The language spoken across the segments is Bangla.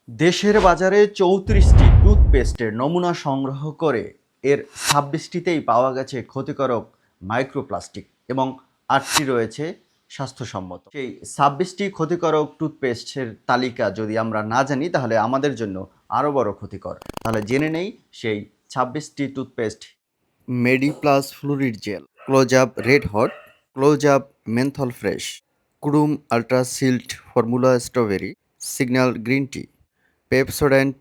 দেশের বাজারে ৩৪টি টুথপেস্টের নমুনা সংগ্রহ করে এর ২৬টিতেই পাওয়া গেছে ক্ষতিকারক মাইক্রোপ্লাস্টিক এবং ৮টি রয়েছে স্বাস্থ্যসম্মত। সেই ২৬টি ক্ষতিকারক টুথপেস্টের তালিকা যদি আমরা না জানি তাহলে আমাদের জন্য আরও বড় ক্ষতিকর। তাহলে জেনে নেই সেই ২৬টি toothpaste. Mediplus fluoride gel, close up red hot, close up menthol fresh, কুরুম আল্ট্রা সিল্ট formula strawberry, signal green tea, Pepsodent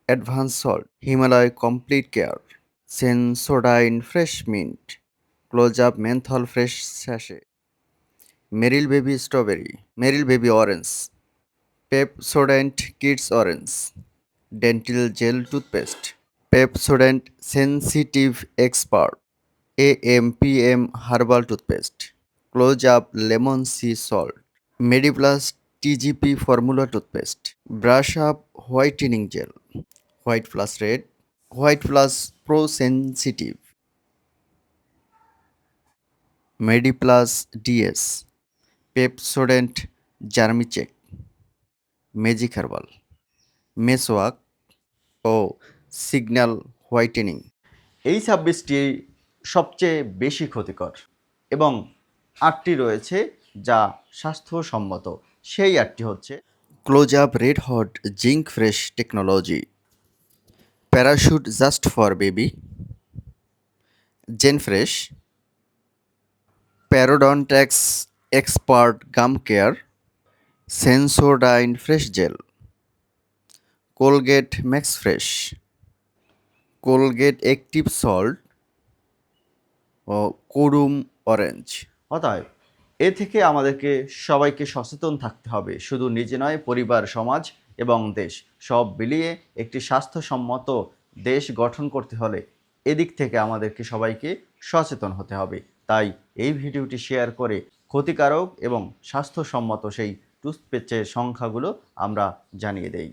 advance salt, Himalaya complete care, Sensodyne fresh mint, close up menthol fresh sachet, Meril baby strawberry, Meril baby orange, Pepsodent kids orange, dental gel toothpaste, Pepsodent sensitive expert, AMPM herbal toothpaste, close up lemon sea salt, Mediplus TGP formula toothpaste, brush up whitening jail, white plus red, white plus pro sensitive, Mediplus DS, Pepsodent Germicheck, magic herbal, মেসোয়াক ও সিগন্যাল হোয়াইটেনিং। এই ২৬টি সবচেয়ে বেশি ক্ষতিকর এবং ৮টি রয়েছে যা স্বাস্থ্যসম্মত। সেই ৮টি হচ্ছে close up red hot zinc fresh technology, Parachute just for baby, Zen fresh, Parodontax expert gum care, Sensodyne fresh gel, Colgate max fresh, Colgate active salt ও কুরুম অরেঞ্জ। অতএব এ থেকে আমাদেরকে সবাইকে সচেতন থাকতে হবে, শুধু নিজে নয়, পরিবার, সমাজ এবং দেশ সব মিলিয়ে একটি স্বাস্থ্যসম্মত দেশ গঠন করতে হলে এদিক থেকে আমাদেরকে সবাইকে সচেতন হতে হবে। তাই এই ভিডিওটি শেয়ার করে ক্ষতিকারক এবং স্বাস্থ্যসম্মত সেই টুথপেস্টের সংখ্যাগুলো আমরা জানিয়ে দেই।